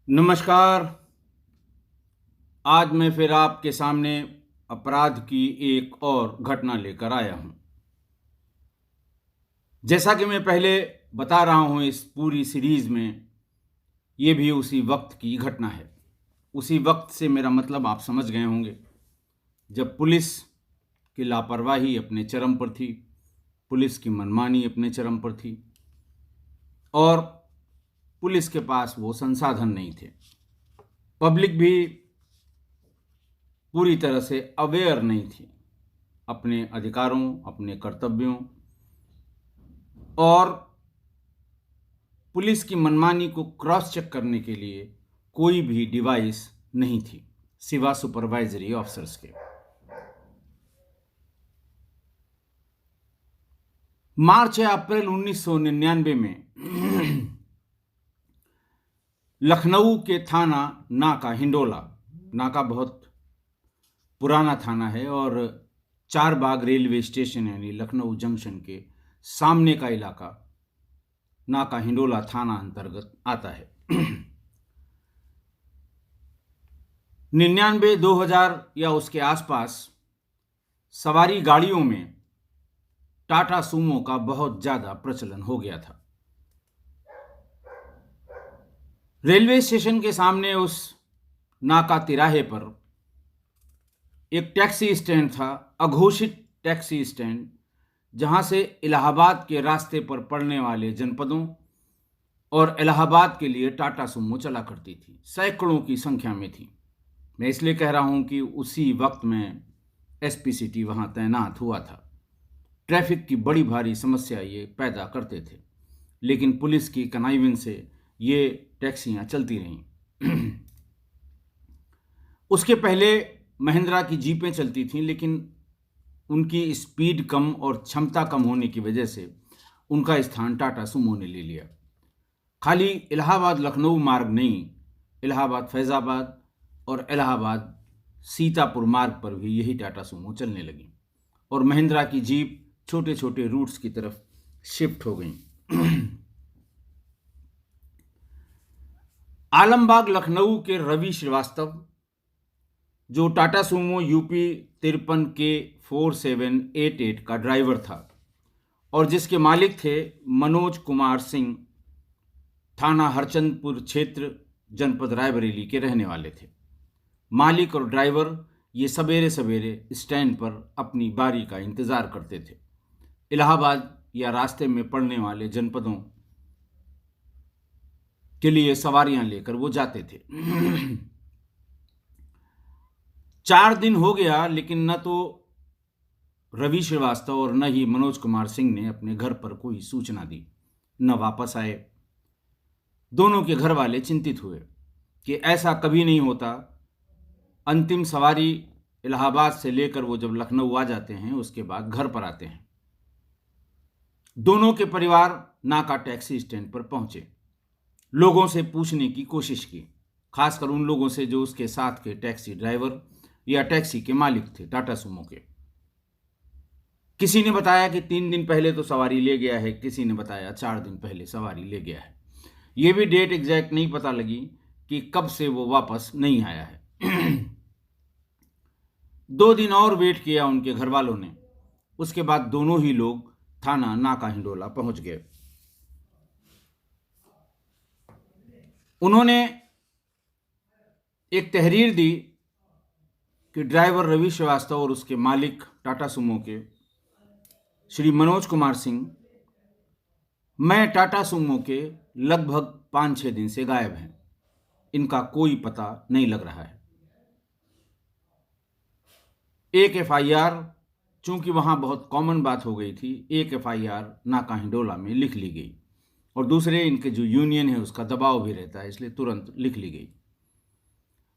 नमस्कार। आज मैं फिर आपके सामने अपराध की एक और घटना लेकर आया हूं। जैसा कि मैं पहले बता रहा हूं, इस पूरी सीरीज में ये भी उसी वक्त की घटना है। उसी वक्त से मेरा मतलब आप समझ गए होंगे, जब पुलिस की लापरवाही अपने चरम पर थी, पुलिस की मनमानी अपने चरम पर थी और पुलिस के पास वो संसाधन नहीं थे। पब्लिक भी पूरी तरह से अवेयर नहीं थी अपने अधिकारों, अपने कर्तव्यों, और पुलिस की मनमानी को क्रॉस चेक करने के लिए कोई भी डिवाइस नहीं थी सिवा सुपरवाइजरी ऑफिसर्स के। मार्च या अप्रैल 1999 में लखनऊ के थाना नाका हिंडोला, नाका बहुत पुराना थाना है और चार बाग रेलवे स्टेशन यानी लखनऊ जंक्शन के सामने का इलाका नाका हिंडोला थाना अंतर्गत आता है। 99, 2000 या उसके आसपास सवारी गाड़ियों में टाटा सूमो का बहुत ज्यादा प्रचलन हो गया था। रेलवे स्टेशन के सामने उस नाका तिराहे पर एक टैक्सी स्टैंड था, अघोषित टैक्सी स्टैंड, जहां से इलाहाबाद के रास्ते पर पड़ने वाले जनपदों और इलाहाबाद के लिए टाटा सूमो चला करती थी। सैकड़ों की संख्या में थी। मैं इसलिए कह रहा हूं कि उसी वक्त में एसपीसीटी वहां तैनात हुआ था। ट्रैफिक की बड़ी भारी समस्या ये पैदा करते थे, लेकिन पुलिस की कनाइविन से ये टैक्सियां चलती रहीं। उसके पहले महिंद्रा की जीपें चलती थीं, लेकिन उनकी स्पीड कम और क्षमता कम होने की वजह से उनका स्थान टाटा सूमो ने ले लिया। खाली इलाहाबाद लखनऊ मार्ग नहीं, इलाहाबाद फैज़ाबाद और इलाहाबाद सीतापुर मार्ग पर भी यही टाटा सूमो चलने लगी और महिंद्रा की जीप छोटे छोटे रूट्स की तरफ शिफ्ट हो गई। आलमबाग लखनऊ के रवि श्रीवास्तव, जो टाटा सूमो यूपी 53 के 4788 का ड्राइवर था और जिसके मालिक थे मनोज कुमार सिंह, थाना हरचंदपुर क्षेत्र, जनपद रायबरेली के रहने वाले थे। मालिक और ड्राइवर ये सवेरे सवेरे स्टैंड पर अपनी बारी का इंतजार करते थे। इलाहाबाद या रास्ते में पड़ने वाले जनपदों के लिए सवारियां लेकर वो जाते थे। 4 दिन हो गया, लेकिन न तो रवि श्रीवास्तव और न ही मनोज कुमार सिंह ने अपने घर पर कोई सूचना दी, न वापस आए। दोनों के घर वाले चिंतित हुए कि ऐसा कभी नहीं होता। अंतिम सवारी इलाहाबाद से लेकर वो जब लखनऊ आ जाते हैं, उसके बाद घर पर आते हैं। दोनों के परिवार नाका टैक्सी स्टैंड पर पहुंचे, लोगों से पूछने की कोशिश की, खासकर उन लोगों से जो उसके साथ के टैक्सी ड्राइवर या टैक्सी के मालिक थे टाटा सूमो के। किसी ने बताया कि 3 दिन पहले तो सवारी ले गया है, किसी ने बताया 4 दिन पहले सवारी ले गया है। ये भी डेट एग्जैक्ट नहीं पता लगी कि कब से वो वापस नहीं आया है। 2 दिन और वेट किया उनके घर वालों ने। उसके बाद दोनों ही लोग थाना नाका हिंडोला पहुंच गए। उन्होंने एक तहरीर दी कि ड्राइवर रवि श्रीवास्तव और उसके मालिक टाटा सूमो के श्री मनोज कुमार सिंह, मैं टाटा सूमो के लगभग 5-6 दिन से गायब हैं। इनका कोई पता नहीं लग रहा है। एक एफआईआर, चूंकि वहां बहुत कॉमन बात हो गई थी, एक एफआईआर नाका हिंडोला में लिख ली गई और दूसरे इनके जो यूनियन है उसका दबाव भी रहता है, इसलिए तुरंत लिख ली गई।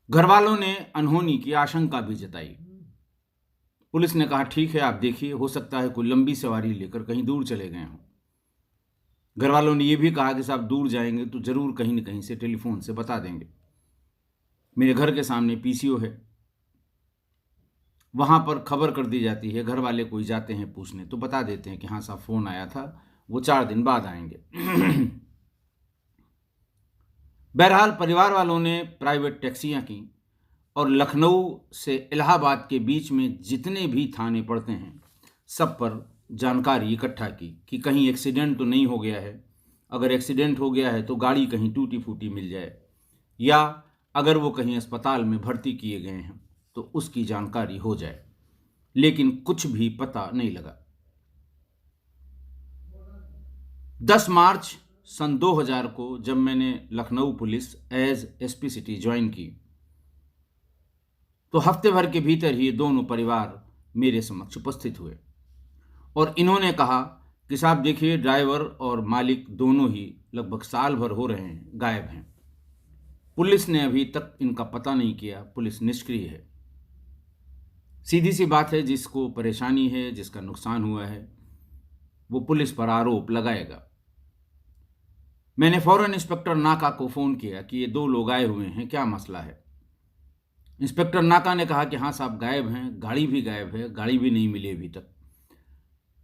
घर वालों ने अनहोनी की आशंका भी जताई। पुलिस ने कहा ठीक है, आप देखिए, हो सकता है कोई लंबी सवारी लेकर कहीं दूर चले गए हों। घर वालों ने यह भी कहा कि साहब दूर जाएंगे तो जरूर कहीं न कहीं से टेलीफोन से बता देंगे। मेरे घर के सामने पीसीओ है, वहां पर खबर कर दी जाती है। घर वाले कोई जाते हैं पूछने तो बता देते हैं कि हाँ साहब फोन आया था, वो 4 दिन बाद आएंगे। बहरहाल परिवार वालों ने प्राइवेट टैक्सियां की और लखनऊ से इलाहाबाद के बीच में जितने भी थाने पड़ते हैं सब पर जानकारी इकट्ठा की कि कहीं एक्सीडेंट तो नहीं हो गया है। अगर एक्सीडेंट हो गया है तो गाड़ी कहीं टूटी फूटी मिल जाए, या अगर वो कहीं अस्पताल में भर्ती किए गए हैं तो उसकी जानकारी हो जाए। लेकिन कुछ भी पता नहीं लगा। 10 मार्च सन 2000 को जब मैंने Lucknow police as SP city join की तो हफ्ते भर के भीतर ही दोनों परिवार मेरे समक्ष उपस्थित हुए और इन्होंने कहा कि साहब देखिए, ड्राइवर और मालिक दोनों ही लगभग साल भर हो रहे हैं गायब हैं। पुलिस ने अभी तक इनका पता नहीं किया, पुलिस निष्क्रिय है। सीधी सी बात है, जिसको परेशानी है, जिसका नुकसान हुआ है, वो पुलिस पर आरोप लगाएगा। मैंने फौरन इंस्पेक्टर नाका को फ़ोन किया कि ये 2 लोग आए हुए हैं, क्या मसला है। इंस्पेक्टर नाका ने कहा कि हाँ साहब, गायब हैं, गाड़ी भी गायब है, गाड़ी भी नहीं मिली अभी तक।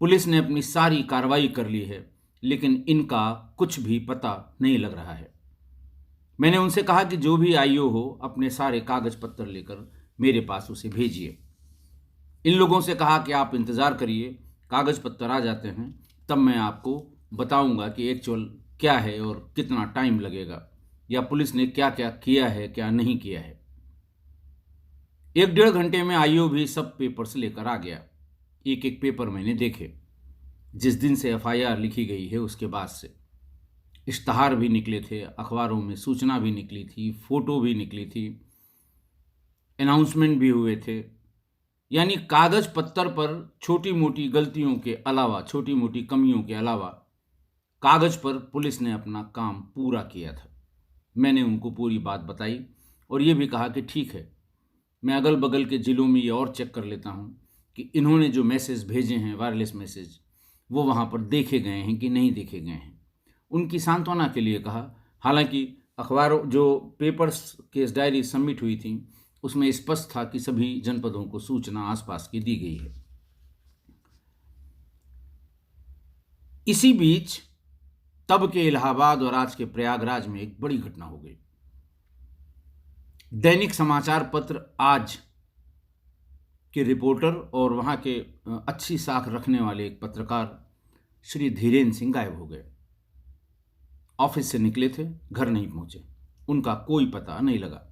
पुलिस ने अपनी सारी कार्रवाई कर ली है लेकिन इनका कुछ भी पता नहीं लग रहा है। मैंने उनसे कहा कि जो भी आईओ हो अपने सारे कागज पत्र लेकर मेरे पास उसे भेजिए। इन लोगों से कहा कि आप इंतज़ार करिए, कागज पत्र आ जाते हैं तब मैं आपको बताऊंगा कि एक्चुअल क्या है और कितना टाइम लगेगा, या पुलिस ने क्या क्या किया है, क्या नहीं किया है। 1 डेढ़ घंटे में आईओ भी सब पेपर्स लेकर आ गया। एक एक पेपर मैंने देखे। जिस दिन से एफआईआर लिखी गई है उसके बाद से इश्तहार भी निकले थे, अखबारों में सूचना भी निकली थी, फोटो भी निकली थी, अनाउंसमेंट भी हुए थे। यानी कागज पत्तर पर छोटी मोटी गलतियों के अलावा, छोटी मोटी कमियों के अलावा, कागज पर पुलिस ने अपना काम पूरा किया था। मैंने उनको पूरी बात बताई और ये भी कहा कि ठीक है, मैं अगल बगल के ज़िलों में ये और चेक कर लेता हूँ कि इन्होंने जो मैसेज भेजे हैं, वायरलेस मैसेज, वो वहाँ पर देखे गए हैं कि नहीं देखे गए हैं। उनकी सांत्वना के लिए कहा। हालांकि अखबारों, जो पेपर्स केस डायरी सबमिट हुई थी, उसमें स्पष्ट था कि सभी जनपदों को सूचना आसपास की दी गई है। इसी बीच तब के इलाहाबाद और आज के प्रयागराज में एक बड़ी घटना हो गई। दैनिक समाचार पत्र आज के रिपोर्टर और वहाँ के अच्छी साख रखने वाले एक पत्रकार श्री धीरेन्द्र सिंह गायब हो गए। ऑफिस से निकले थे, घर नहीं पहुंचे, उनका कोई पता नहीं लगा।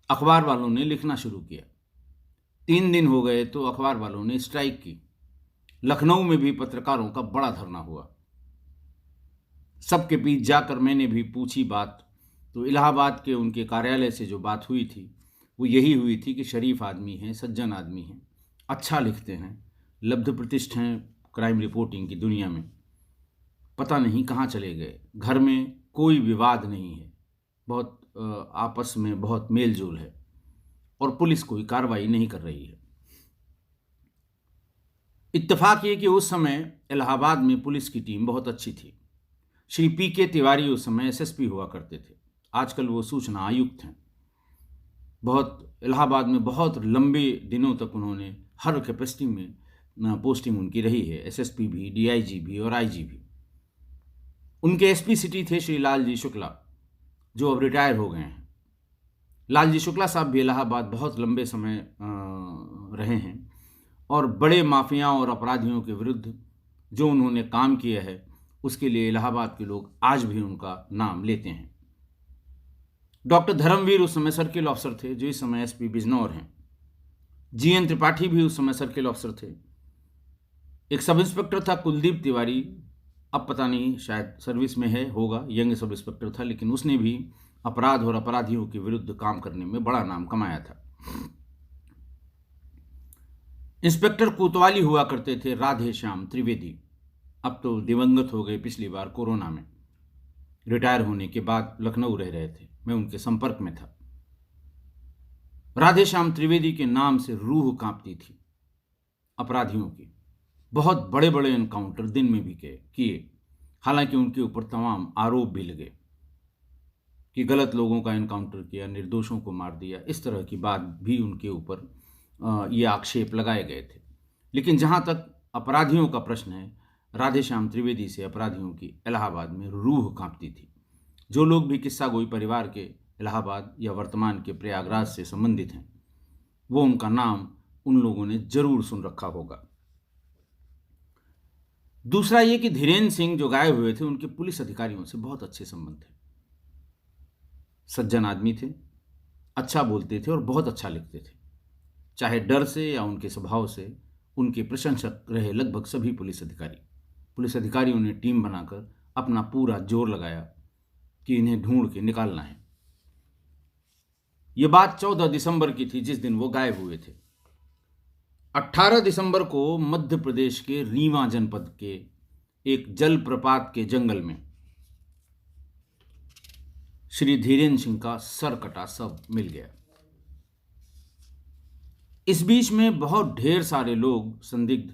अखबार वालों ने लिखना शुरू किया। 3 दिन हो गए तो अखबार वालों ने स्ट्राइक की। लखनऊ में भी पत्रकारों का बड़ा धरना हुआ। सबके बीच जाकर मैंने भी पूछी बात, तो इलाहाबाद के उनके कार्यालय से जो बात हुई थी वो यही हुई थी कि शरीफ आदमी हैं, सज्जन आदमी हैं, अच्छा लिखते हैं, लब्ध प्रतिष्ठ हैं क्राइम रिपोर्टिंग की दुनिया में, पता नहीं कहाँ चले गए। घर में कोई विवाद नहीं है, बहुत आपस में बहुत मेल जोल है और पुलिस कोई कार्रवाई नहीं कर रही है। इत्तेफाक ये कि उस समय इलाहाबाद में पुलिस की टीम बहुत अच्छी थी। श्री पी.के. तिवारी उस समय एसएसपी हुआ करते थे, आजकल वो सूचना आयुक्त हैं। इलाहाबाद में बहुत लंबे दिनों तक उन्होंने हर कैपेसिटी में पोस्टिंग उनकी रही है, एसएसपी भी, डीआईजी भी और आईजी भी। उनके एसपी सिटी थे श्री लालजी शुक्ला, जो अब रिटायर हो गए हैं। लालजी शुक्ला साहब भी इलाहाबाद बहुत लंबे समय रहे हैं और बड़े माफियाओं और अपराधियों के विरुद्ध जो उन्होंने काम किया है उसके लिए इलाहाबाद के लोग आज भी उनका नाम लेते हैं। डॉक्टर धर्मवीर उस समय सर्किल ऑफिसर थे, जो इस समय एसपी बिजनौर हैं। जीएन त्रिपाठी भी उस समय सर्किल ऑफिसर थे। एक सब इंस्पेक्टर था कुलदीप तिवारी, अब पता नहीं, शायद सर्विस में है, होगा, यंग सब इंस्पेक्टर था, लेकिन उसने भी अपराध और अपराधियों के विरुद्ध काम करने में बड़ा नाम कमाया था। इंस्पेक्टर कोतवाली हुआ करते थे राधे श्याम त्रिवेदी, अब तो दिवंगत हो गए, पिछली बार कोरोना में रिटायर होने के बाद लखनऊ रह रहे थे, मैं उनके संपर्क में था। राधे श्याम त्रिवेदी के नाम से रूह कांपती थी अपराधियों की। बहुत बड़े बड़े एनकाउंटर दिन में भी किए, हालांकि उनके ऊपर तमाम आरोप भी लगे कि गलत लोगों का एनकाउंटर किया, निर्दोषों को मार दिया, इस तरह की बात भी उनके ऊपर ये आक्षेप लगाए गए थे। लेकिन जहाँ तक अपराधियों का प्रश्न है, राधे श्याम त्रिवेदी से अपराधियों की इलाहाबाद में रूह कांपती थी। जो लोग भी किस्सा गोई परिवार के इलाहाबाद या वर्तमान के प्रयागराज से संबंधित हैं, वो उनका नाम उन लोगों ने जरूर सुन रखा होगा। दूसरा ये कि धीरेन्द्र सिंह जो गायब हुए थे, उनके पुलिस अधिकारियों से बहुत अच्छे संबंध थे। सज्जन आदमी थे, अच्छा बोलते थे और बहुत अच्छा लिखते थे। चाहे डर से या उनके स्वभाव से उनके प्रशंसक रहे लगभग सभी पुलिस अधिकारी। पुलिस अधिकारियों ने टीम बनाकर अपना पूरा जोर लगाया कि इन्हें ढूंढ के निकालना है। ये बात 14 दिसंबर की थी, जिस दिन वो गायब हुए थे। 18 दिसंबर को मध्य प्रदेश के रीवा जनपद के एक जलप्रपात के जंगल में श्री धीरेन्द्र सिंह का सर कटा शव मिल गया। इस बीच में बहुत ढेर सारे लोग संदिग्ध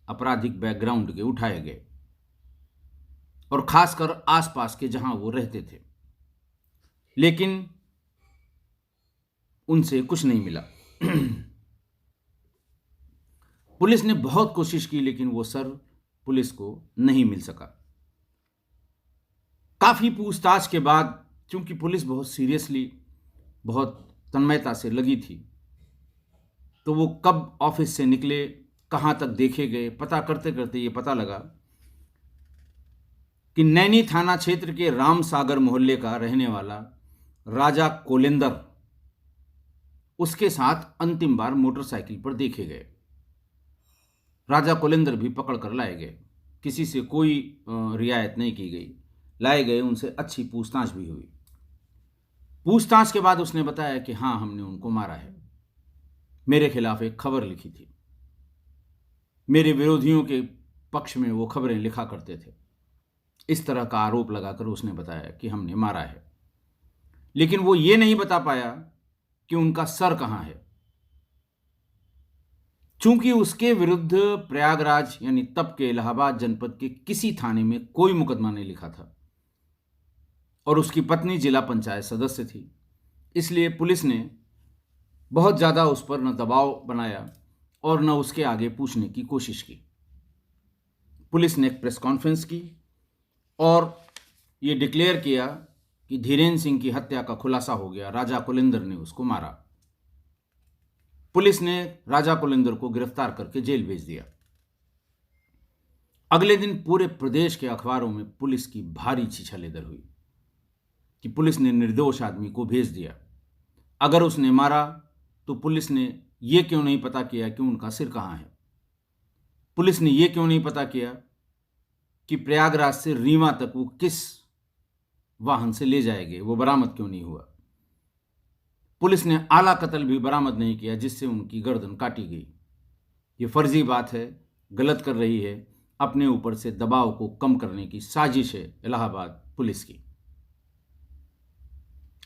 आपराधिक बैकग्राउंड के उठाए गए और खासकर आसपास के जहां वो रहते थे, लेकिन उनसे कुछ नहीं मिला। पुलिस ने बहुत कोशिश की, लेकिन वो सर पुलिस को नहीं मिल सका। काफी पूछताछ के बाद, चूंकि पुलिस बहुत सीरियसली, बहुत तन्मयता से लगी थी, तो वो कब ऑफिस से निकले, कहां तक देखे गए, पता करते करते ये पता लगा कि नैनी थाना क्षेत्र के राम सागर मोहल्ले का रहने वाला राजा कोलेंदर उसके साथ अंतिम बार मोटरसाइकिल पर देखे गए। राजा कोलेंदर भी पकड़ कर लाए गए। किसी से कोई रियायत नहीं की गई। लाए गए, उनसे अच्छी पूछताछ भी हुई। पूछताछ के बाद उसने बताया कि हाँ, हमने उनको मारा है। मेरे खिलाफ एक खबर लिखी थी। मेरे विरोधियों के पक्ष में वो खबरें लिखा करते थे। इस तरह का आरोप लगाकर उसने बताया कि हमने मारा है, लेकिन वो ये नहीं बता पाया कि उनका सर कहां है। चूंकि उसके विरुद्ध प्रयागराज यानी तब के इलाहाबाद जनपद के किसी थाने में कोई मुकदमा नहीं लिखा था और उसकी पत्नी जिला पंचायत सदस्य थी, इसलिए पुलिस ने बहुत ज़्यादा उस पर न दबाव बनाया और न उसके आगे पूछने की कोशिश की। पुलिस ने एक प्रेस कॉन्फ्रेंस की और ये डिक्लेयर किया कि धीरेन्द्र सिंह की हत्या का खुलासा हो गया, राजा कोलेंदर ने उसको मारा। पुलिस ने राजा कोलेंदर को गिरफ्तार करके जेल भेज दिया। अगले दिन पूरे प्रदेश के अखबारों में पुलिस की भारी छिछलेदर हुई कि पुलिस ने निर्दोष आदमी को भेज दिया। अगर उसने मारा तो पुलिस ने यह क्यों नहीं पता किया कि उनका सिर कहां है? पुलिस ने यह क्यों नहीं पता किया कि प्रयागराज से रीवा तक वो किस वाहन से ले जाएंगे, वो बरामद क्यों नहीं हुआ? पुलिस ने आला कत्ल भी बरामद नहीं किया, जिससे उनकी गर्दन काटी गई। ये फर्जी बात है, गलत कर रही है, अपने ऊपर से दबाव को कम करने की साजिश है इलाहाबाद पुलिस की।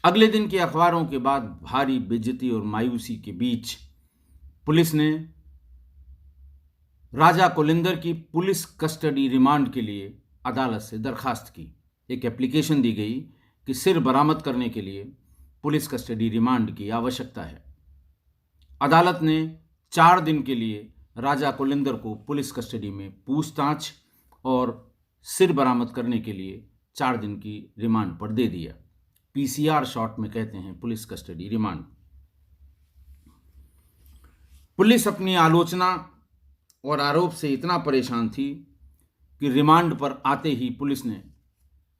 अगले दिन के अखबारों के बाद भारी बेइज्जती और मायूसी के बीच पुलिस ने राजा कोलेंदर की पुलिस कस्टडी रिमांड के लिए अदालत से दरखास्त की। एक एप्लीकेशन दी गई कि सिर बरामद करने के लिए पुलिस कस्टडी रिमांड की आवश्यकता है। अदालत ने 4 दिन के लिए राजा कोलेंदर को पुलिस कस्टडी में पूछताछ और सिर बरामद करने के लिए 4 दिन की रिमांड पर दे दिया। पीसीआर शॉर्ट में कहते हैं पुलिस कस्टडी रिमांड। पुलिस अपनी आलोचना और आरोप से इतना परेशान थी कि रिमांड पर आते ही पुलिस ने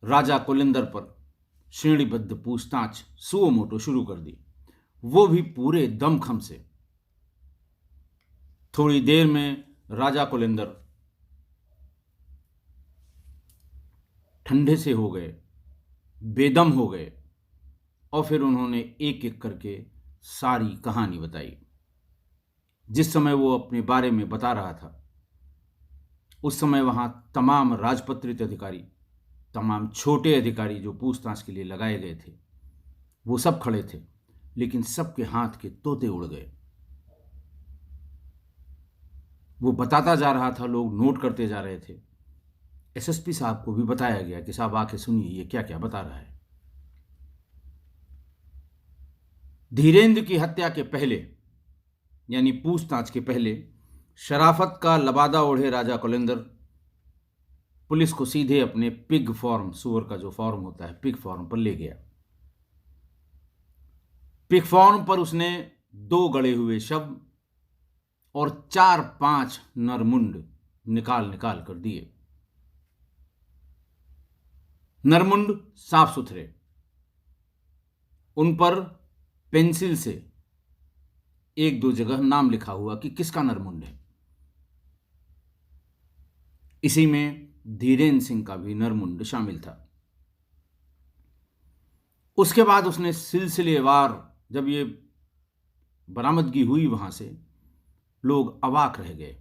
राजा कोलेंदर पर श्रेणीबद्ध पूछताछ सुओ मोटो शुरू कर दी, वो भी पूरे दमखम से। थोड़ी देर में राजा कोलेंदर ठंडे से हो गए, बेदम हो गए और फिर उन्होंने एक एक करके सारी कहानी बताई। जिस समय वो अपने बारे में बता रहा था, उस समय वहां तमाम राजपत्रित अधिकारी, तमाम छोटे अधिकारी जो पूछताछ के लिए लगाए गए थे, वो सब खड़े थे, लेकिन सबके हाथ के तोते उड़ गए। वो बताता जा रहा था, लोग नोट करते जा रहे थे। एसएसपी साहब को भी बताया गया कि साहब आके सुनिए ये क्या क्या बता रहा है। धीरेन्द्र की हत्या के पहले यानी पूछताछ के पहले शराफत का लबादा ओढ़े राजा कोलेंदर पुलिस को सीधे अपने पिग फार्म, सुअर का जो फार्म होता है, पिग फार्म पर ले गया। पिग फार्म पर उसने 2 गड़े हुए शव और 4-5 नरमुंड निकाल निकाल कर दिए। नरमुंड साफ सुथरे, उन पर पेंसिल से 1-2 जगह नाम लिखा हुआ कि किसका नरमुंड है। इसी में धीरेन्द्र सिंह का भी नरमुंड शामिल था। उसके बाद उसने सिलसिलेवार, जब ये बरामदगी हुई वहां से, लोग अवाक रह गए।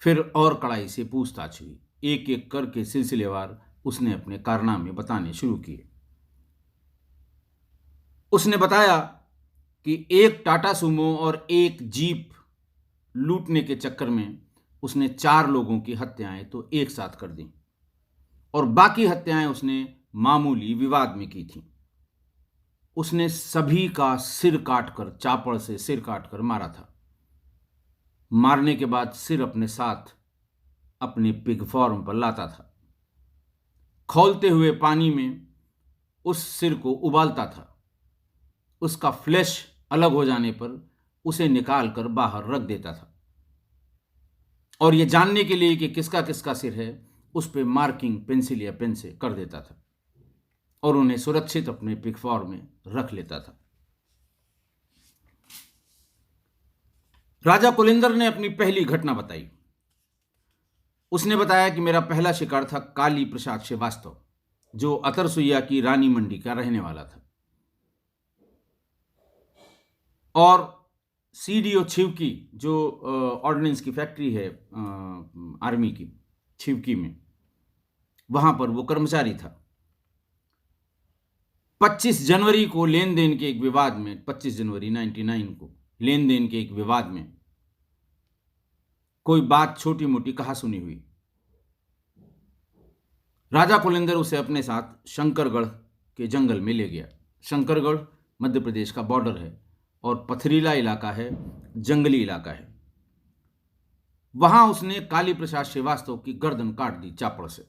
फिर और कड़ाई से पूछताछ हुई, एक एक करके सिलसिलेवार उसने अपने कारनामे बताने शुरू किए। उसने बताया कि एक टाटा सुमो और एक जीप लूटने के चक्कर में उसने 4 लोगों की हत्याएं तो एक साथ कर दी और बाकी हत्याएं उसने मामूली विवाद में की थी। उसने सभी का सिर काटकर, चापड़ से सिर काटकर मारा था। मारने के बाद सिर अपने साथ अपने पिग फार्म पर लाता था। खौलते हुए पानी में उस सिर को उबालता था। उसका फ्लैश अलग हो जाने पर उसे निकालकर बाहर रख देता था और यह जानने के लिए कि किसका किसका सिर है, उस पर मार्किंग पेंसिल या पेन से कर देता था और उन्हें सुरक्षित अपने पिग फार्म में रख लेता था। राजा कुलेंदर ने अपनी पहली घटना बताई। उसने बताया कि मेरा पहला शिकार था काली प्रसाद श्रीवास्तव, जो अतरसुइया की रानी मंडी का रहने वाला था और सीडीओ छिवकी, जो ऑर्डिनेंस की फैक्ट्री है आर्मी की छिवकी में, वहां पर वो कर्मचारी था। 25 जनवरी को लेन देन के एक विवाद में, 25 जनवरी 99 को लेन देन के एक विवाद में कोई बात छोटी मोटी कहा सुनी हुई। राजा कुलेंदर उसे अपने साथ शंकरगढ़ के जंगल में ले गया। शंकरगढ़ मध्य प्रदेश का बॉर्डर है और पथरीला इलाका है, जंगली इलाका है। वहां उसने काली प्रसाद श्रीवास्तव की गर्दन काट दी चापड़ से,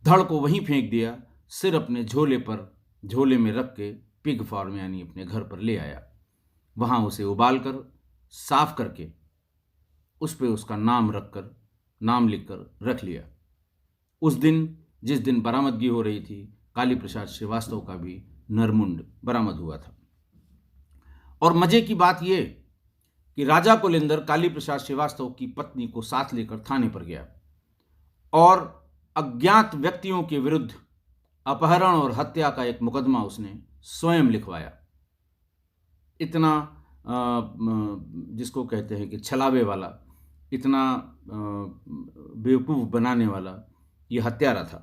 धड़ को वहीं फेंक दिया, सिर अपने झोले में रख के पिग फार्म यानी अपने घर पर ले आया। वहां उसे उबालकर साफ करके उस पे उसका नाम लिखकर रख लिया। उस दिन, जिस दिन बरामदगी हो रही थी, काली प्रसाद श्रीवास्तव का भी नरमुंड बरामद हुआ था। और मजे की बात यह कि राजा कुलेंदर काली प्रसाद श्रीवास्तव की पत्नी को साथ लेकर थाने पर गया और अज्ञात व्यक्तियों के विरुद्ध अपहरण और हत्या का एक मुकदमा उसने स्वयं लिखवाया। इतना जिसको कहते हैं कि छलावे वाला, इतना बेवकूफ बनाने वाला यह हत्यारा था।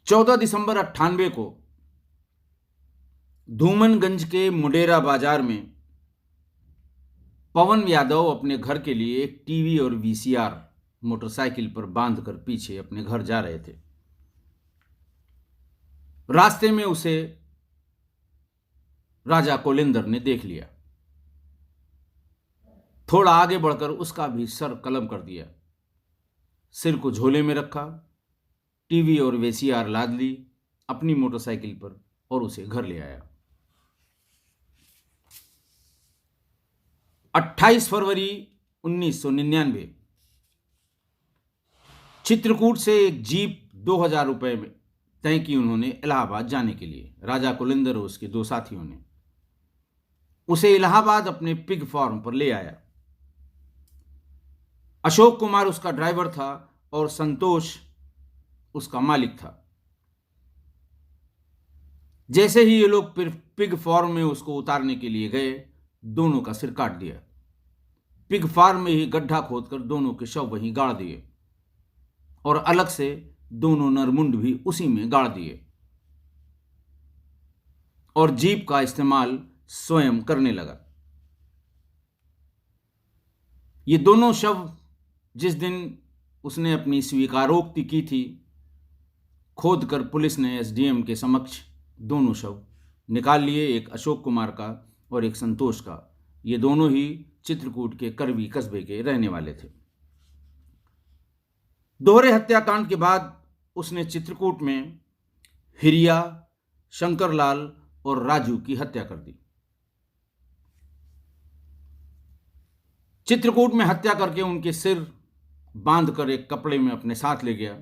14 दिसंबर 98 को धूमनगंज के मुडेरा बाजार में पवन यादव अपने घर के लिए एक टीवी और वीसीआर मोटरसाइकिल पर बांधकर पीछे अपने घर जा रहे थे। रास्ते में उसे राजा कुलेंदर ने देख लिया। थोड़ा आगे बढ़कर उसका भी सर कलम कर दिया, सिर को झोले में रखा, टीवी और वीसीआर लाद ली अपनी मोटरसाइकिल पर और उसे घर ले आया। 28 फरवरी 1999 चित्रकूट से एक जीप 2000 रुपए में तय की उन्होंने इलाहाबाद जाने के लिए। राजा कुलेंदर और उसके 2 साथियों ने उसे इलाहाबाद अपने पिग फार्म पर ले आया। अशोक कुमार उसका ड्राइवर था और संतोष उसका मालिक था। जैसे ही ये लोग पिग फार्म में उसको उतारने के लिए गए, दोनों का सिर काट दिया। पिग फार्म में ही गड्ढा खोदकर दोनों के शव वहीं गाड़ दिए और अलग से दोनों नरमुंड भी उसी में गाड़ दिए और जीप का इस्तेमाल स्वयं करने लगा। ये दोनों शव जिस दिन उसने अपनी स्वीकारोक्ति की थी, खोदकर पुलिस ने एसडीएम के समक्ष दोनों शव निकाल लिए, एक अशोक कुमार का और एक संतोष का, ये दोनों ही चित्रकूट के करवी कस्बे के रहने वाले थे। दोहरे हत्याकांड के बाद उसने चित्रकूट में हिरिया, शंकरलाल और राजू की हत्या कर दी। चित्रकूट में हत्या करके उनके सिर बांधकर एक कपड़े में अपने साथ ले गया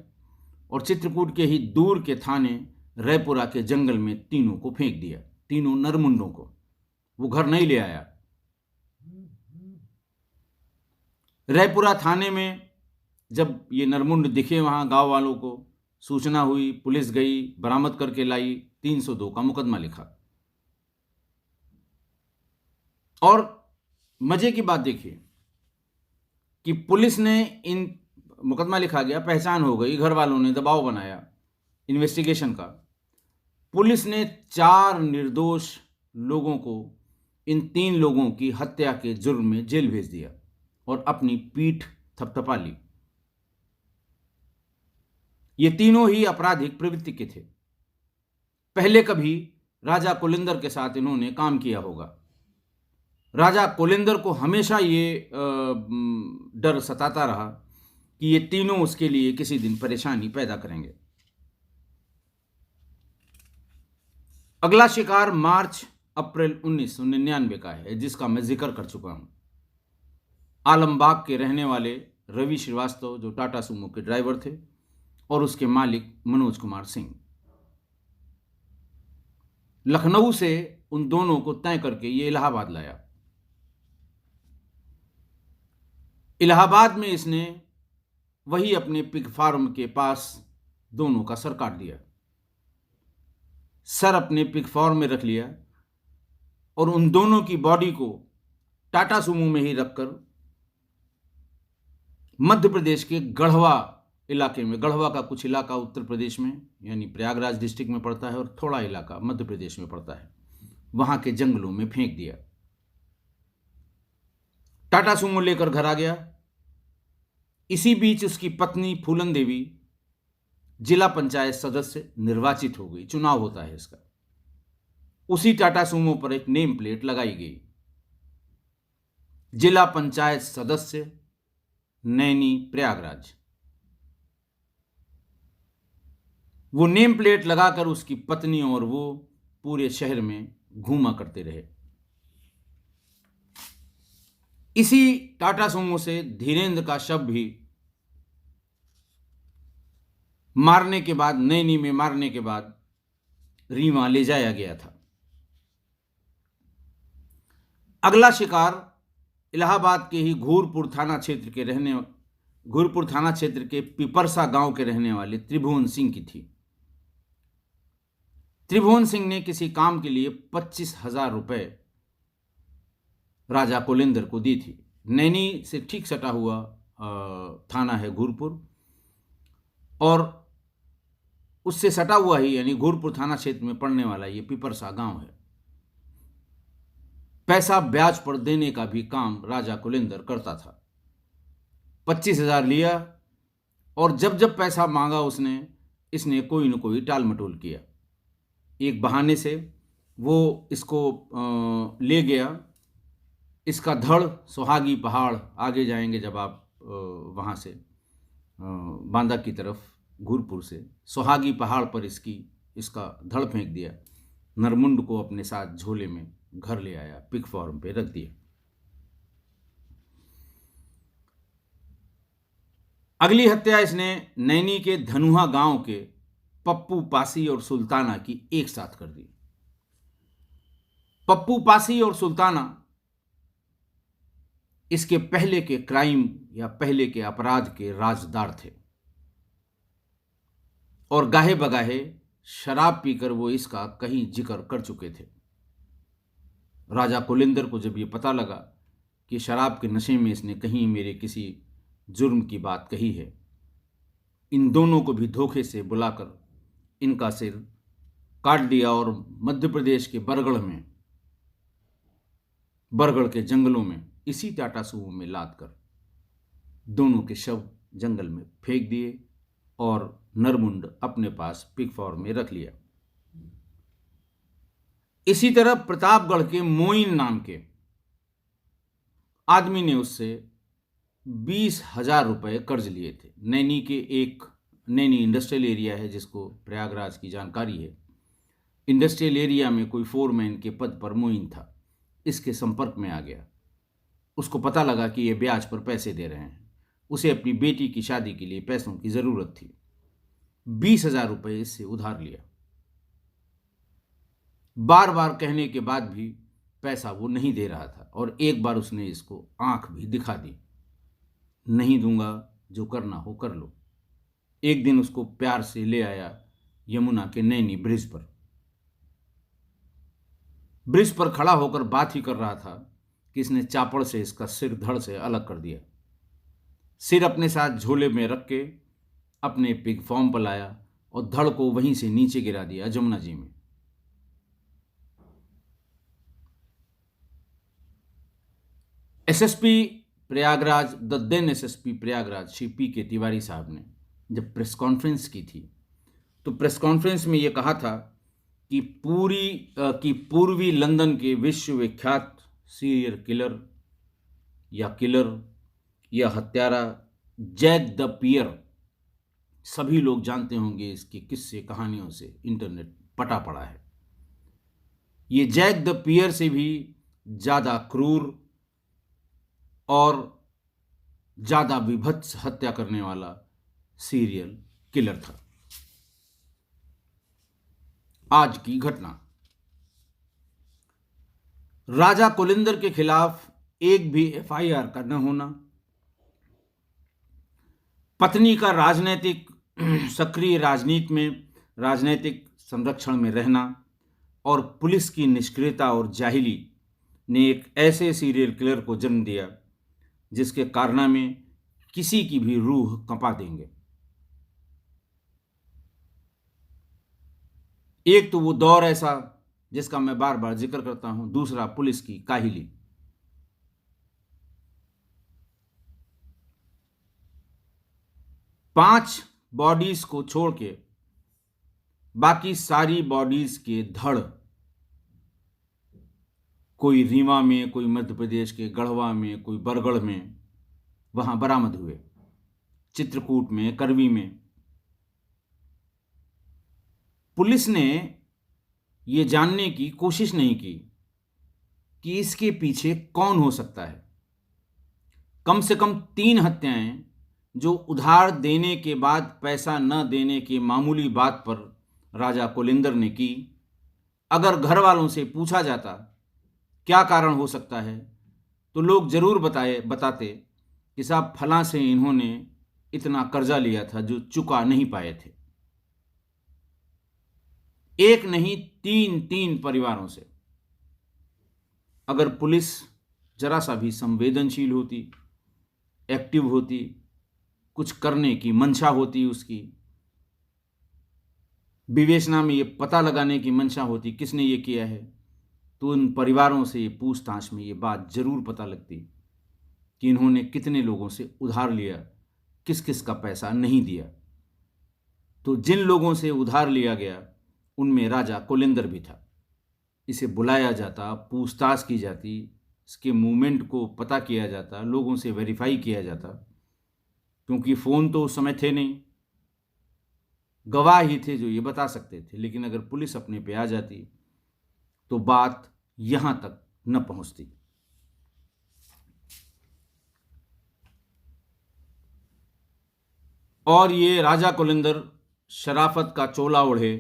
और चित्रकूट के ही दूर के थाने रायपुरा के जंगल में तीनों को फेंक दिया, तीनों नरमुंडों को। वो घर नहीं ले आया। रायपुरा थाने में जब ये नरमुंड दिखे, वहां गांव वालों को सूचना हुई, पुलिस गई, बरामद करके लाई, 302 का मुकदमा लिखा। और मजे की बात देखिए कि पुलिस ने इन मुकदमा लिखा गया, पहचान हो गई, घर वालों ने दबाव बनाया इन्वेस्टिगेशन का। पुलिस ने 4 निर्दोष लोगों को, इन 3 लोगों की हत्या के जुर्म में जेल भेज दिया और अपनी पीठ थपथपा ली। ये तीनों ही आपराधिक प्रवृत्ति के थे। पहले कभी राजा कुलिंदर के साथ इन्होंने काम किया होगा। राजा कुलिंदर को हमेशा ये डर सताता रहा कि ये तीनों उसके लिए किसी दिन परेशानी पैदा करेंगे। अगला शिकार मार्च अप्रैल 1999 का है, जिसका मैं जिक्र कर चुका हूं। आलमबाग के रहने वाले रवि श्रीवास्तव, जो टाटा सुमो के ड्राइवर थे, और उसके मालिक मनोज कुमार सिंह, लखनऊ से उन दोनों को तय करके ये इलाहाबाद लाया। इलाहाबाद में इसने वही अपने पिग फार्म के पास दोनों का सर काट दिया, सर अपने पिग फार्म में रख लिया और उन दोनों की बॉडी को टाटा सुमो में ही रखकर मध्य प्रदेश के गढ़वा इलाके में, गढ़वा का कुछ इलाका उत्तर प्रदेश में यानी प्रयागराज डिस्ट्रिक्ट में पड़ता है और थोड़ा इलाका मध्य प्रदेश में पड़ता है, वहां के जंगलों में फेंक दिया। टाटा सुमो लेकर घर आ गया। इसी बीच उसकी पत्नी फूलन देवी जिला पंचायत सदस्य निर्वाचित हो गई। चुनाव होता है इसका। उसी टाटा सुमो पर एक नेम प्लेट लगाई गई, जिला पंचायत सदस्य नैनी प्रयागराज। वो नेम प्लेट लगाकर उसकी पत्नी और वो पूरे शहर में घूमा करते रहे। इसी टाटा सुमो से धीरेन्द्र का शव भी मारने के बाद, नैनी में मारने के बाद रीवा ले जाया गया था। अगला शिकार इलाहाबाद के ही घूरपुर थाना क्षेत्र के पिपरसा गांव के रहने वाले त्रिभुवन सिंह की थी। त्रिभुवन सिंह ने किसी काम के लिए 25,000 रुपए राजा कुलिंदर को दी थी। नैनी से ठीक सटा हुआ थाना है घूरपुर, और उससे सटा हुआ ही यानी घूरपुर थाना क्षेत्र में पड़ने वाला ये पिपरसा गांव है। पैसा ब्याज पर देने का भी काम राजा कुलिंदर करता था। 25,000 लिया और जब जब पैसा मांगा इसने कोई न कोई टाल मटोल किया। एक बहाने से वो इसको ले गया। इसका धड़ सुहागी पहाड़, आगे जाएंगे जब आप वहाँ से बांदा की तरफ, घूरपुर से सुहागी पहाड़ पर इसका धड़ फेंक दिया। नरमुंड को अपने साथ झोले में घर ले आया, पिग फार्म पे रख दिया। अगली हत्या इसने नैनी के धनुहा गांव के पप्पू पासी और सुल्ताना की एक साथ कर दी। पप्पू पासी और सुल्ताना इसके पहले के क्राइम या पहले के अपराध के राजदार थे और गाहे बगाहे शराब पीकर वो इसका कहीं जिक्र कर चुके थे। राजा कुलिंदर को जब ये पता लगा कि शराब के नशे में इसने कहीं मेरे किसी जुर्म की बात कही है, इन दोनों को भी धोखे से बुलाकर इनका सिर काट दिया और मध्य प्रदेश के बरगढ़ के जंगलों में इसी टाटा सुमो में लाद कर दोनों के शव जंगल में फेंक दिए और नरमुंड अपने पास पिग फार्म में रख लिया। इसी तरह प्रतापगढ़ के मोइन नाम के आदमी ने उससे 20,000 रुपये कर्ज लिए थे। नैनी इंडस्ट्रियल एरिया है, जिसको प्रयागराज की जानकारी है। इंडस्ट्रियल एरिया में कोई फोरमैन के पद पर मुइन था, इसके संपर्क में आ गया। उसको पता लगा कि ये ब्याज पर पैसे दे रहे हैं। उसे अपनी बेटी की शादी के लिए पैसों की ज़रूरत थी। 20,000 रुपये इससे उधार लिया। बार बार कहने के बाद भी पैसा वो नहीं दे रहा था, और एक बार उसने इसको आंख भी दिखा दी, नहीं दूंगा, जो करना हो कर लो। एक दिन उसको प्यार से ले आया यमुना के नैनी ब्रिज पर। ब्रिज पर खड़ा होकर बात ही कर रहा था कि इसने चापड़ से इसका सिर धड़ से अलग कर दिया। सिर अपने साथ झोले में रख के अपने प्लेटफॉर्म पर लाया और धड़ को वहीं से नीचे गिरा दिया जमुना जी में। SSP Prayagraj, the then SSP Prayagraj Shri PK. Tiwari साहब ने जब प्रेस कॉन्फ्रेंस की थी, तो प्रेस कॉन्फ्रेंस में ये कहा था कि पूर्वी लंदन के विश्वविख्यात सीरियल किलर या हत्यारा जैक द पियर, सभी लोग जानते होंगे, इसके किस्से कहानियों से इंटरनेट पटा पड़ा है। ये जैक द पियर से भी ज़्यादा क्रूर और ज़्यादा विभत्स हत्या करने वाला सीरियल किलर था। आज की घटना, राजा कुलिंदर के खिलाफ एक भी एफआईआर का न होना, पत्नी का सक्रिय राजनीति में राजनीतिक संरक्षण में रहना, और पुलिस की निष्क्रियता और जाहिली ने एक ऐसे सीरियल किलर को जन्म दिया जिसके कारनामे किसी की भी रूह कंपा देंगे। एक तो वो दौर ऐसा जिसका मैं बार बार जिक्र करता हूं, दूसरा पुलिस की काहिली। पांच बॉडीज को छोड़ के बाकी सारी बॉडीज के धड़ कोई रीवा में, कोई मध्य प्रदेश के गढ़वा में, कोई बरगढ़ में वहां बरामद हुए, चित्रकूट में, करवी में। पुलिस ने ये जानने की कोशिश नहीं की कि इसके पीछे कौन हो सकता है। कम से कम 3 हत्याएं जो उधार देने के बाद पैसा न देने की मामूली बात पर राजा कुलिंदर ने की। अगर घर वालों से पूछा जाता क्या कारण हो सकता है, तो लोग जरूर बताते कि साहब फलां से इन्होंने इतना कर्जा लिया था जो चुका नहीं पाए थे। एक नहीं, 3 परिवारों से। अगर पुलिस जरा सा भी संवेदनशील होती, एक्टिव होती, कुछ करने की मंशा होती, उसकी विवेचना में ये पता लगाने की मंशा होती किसने ये किया है, तो उन परिवारों से पूछताछ में ये बात जरूर पता लगती कि इन्होंने कितने लोगों से उधार लिया, किस किस का पैसा नहीं दिया। तो जिन लोगों से उधार लिया गया उनमें राजा कुलिंदर भी था। इसे बुलाया जाता, पूछताछ की जाती, इसके मूवमेंट को पता किया जाता, लोगों से वेरीफाई किया जाता, क्योंकि फ़ोन तो उस समय थे नहीं, गवाह ही थे जो ये बता सकते थे। लेकिन अगर पुलिस अपने पे आ जाती तो बात यहां तक न पहुंचती। और ये राजा कुलिंदर शराफत का चोला ओढ़े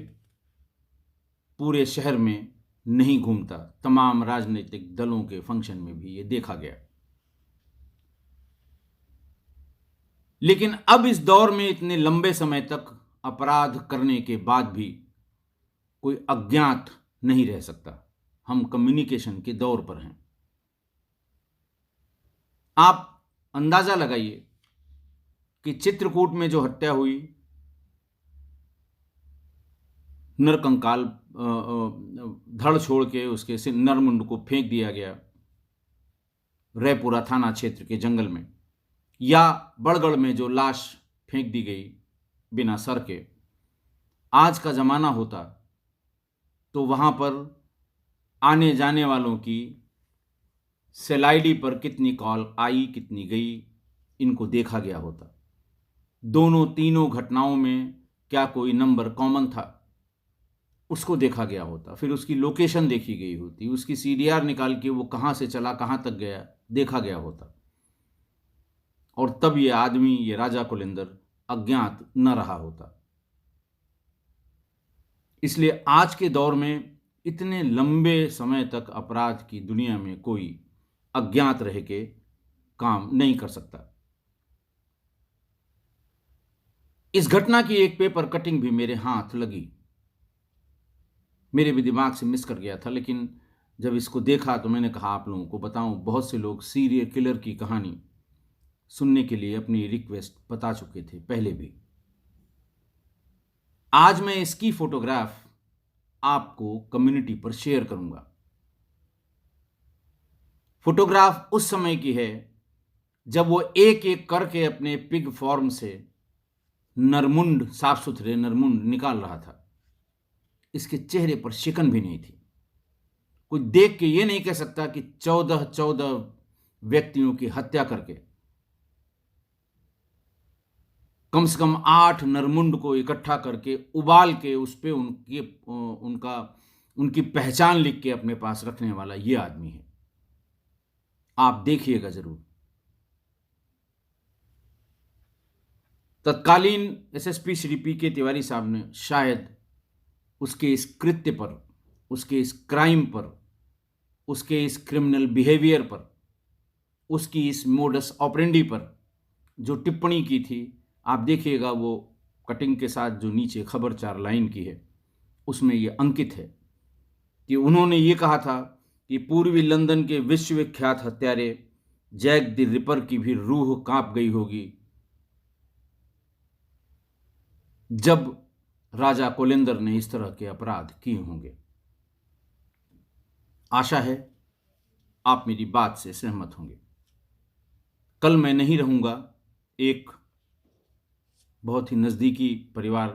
पूरे शहर में नहीं घूमता। तमाम राजनीतिक दलों के फंक्शन में भी ये देखा गया। लेकिन अब इस दौर में इतने लंबे समय तक अपराध करने के बाद भी कोई अज्ञात नहीं रह सकता। हम कम्युनिकेशन के दौर पर हैं। आप अंदाजा लगाइए कि चित्रकूट में जो हत्या हुई, नरकंकाल धड़ छोड़ के उसके नरमुंड को फेंक दिया गया रैपुरा थाना क्षेत्र के जंगल में, या बड़गढ़ में जो लाश फेंक दी गई बिना सर के। आज का ज़माना होता तो वहाँ पर आने जाने वालों की सेल आईडी पर कितनी कॉल आई, कितनी गई, इनको देखा गया होता। दोनों तीनों घटनाओं में क्या कोई नंबर कॉमन था, उसको देखा गया होता। फिर उसकी लोकेशन देखी गई होती, उसकी सीडीआर निकाल के वो कहाँ से चला कहाँ तक गया देखा गया होता। और तब ये आदमी, ये राजा कुलेंदर अज्ञात न रहा होता। इसलिए आज के दौर में इतने लंबे समय तक अपराध की दुनिया में कोई अज्ञात रह के काम नहीं कर सकता। इस घटना की एक पेपर कटिंग भी मेरे हाथ लगी, मेरे भी दिमाग से मिस कर गया था, लेकिन जब इसको देखा तो मैंने कहा आप लोगों को बताऊं। बहुत से लोग सीरियल किलर की कहानी सुनने के लिए अपनी रिक्वेस्ट बता चुके थे पहले भी। आज मैं इसकी फोटोग्राफ आपको कम्युनिटी पर शेयर करूंगा। फोटोग्राफ उस समय की है जब वो एक एक करके अपने पिग फॉर्म से नरमुंड, साफ सुथरे नरमुंड निकाल रहा था। इसके चेहरे पर शिकन भी नहीं थी। कोई देख के ये नहीं कह सकता कि 14 व्यक्तियों की हत्या करके कम से कम 8 नरमुंड को इकट्ठा करके उबाल के उस पे उनकी पहचान लिख के अपने पास रखने वाला ये आदमी है। आप देखिएगा जरूर। तत्कालीन एसएसपी श्री पी.के. तिवारी साहब ने शायद उसके इस कृत्य पर, उसके इस क्राइम पर, उसके इस क्रिमिनल बिहेवियर पर, उसकी इस मोडस ऑपरेंडी पर जो टिप्पणी की थी, आप देखिएगा वो कटिंग के साथ जो नीचे खबर 4 लाइन की है उसमें ये अंकित है कि उन्होंने ये कहा था कि पूर्वी लंदन के विश्वविख्यात हत्यारे जैक द रिपर की भी रूह कांप गई होगी जब राजा कोलिंदर ने इस तरह के अपराध किए होंगे। आशा है आप मेरी बात से सहमत होंगे। कल मैं नहीं रहूंगा। एक बहुत ही नज़दीकी परिवार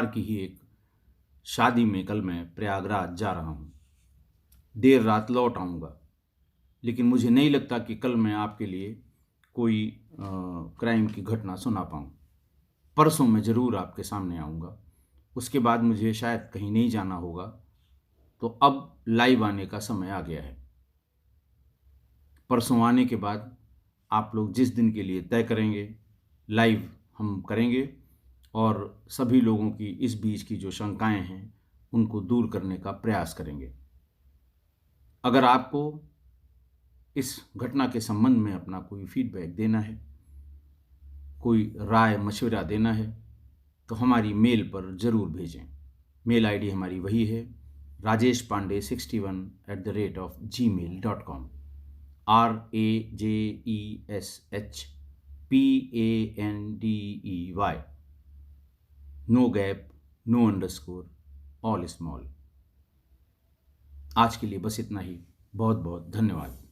की ही एक शादी में कल मैं प्रयागराज जा रहा हूं। देर रात लौट आऊंगा, लेकिन मुझे नहीं लगता कि कल मैं आपके लिए कोई क्राइम की घटना सुना पाऊं। परसों मैं ज़रूर आपके सामने आऊँगा। उसके बाद मुझे शायद कहीं नहीं जाना होगा, तो अब लाइव आने का समय आ गया है। परसों आने के बाद आप लोग जिस दिन के लिए तय करेंगे, लाइव हम करेंगे और सभी लोगों की इस बीच की जो शंकाएं हैं उनको दूर करने का प्रयास करेंगे। अगर आपको इस घटना के संबंध में अपना कोई फीडबैक देना है, कोई राय मशवरा देना है, तो हमारी मेल पर ज़रूर भेजें। मेल आईडी हमारी वही है, rajeshpande61@gmail.com, RAJESHPANDEY, no gap, no underscore, all small. आज के लिए बस इतना ही। बहुत बहुत धन्यवाद।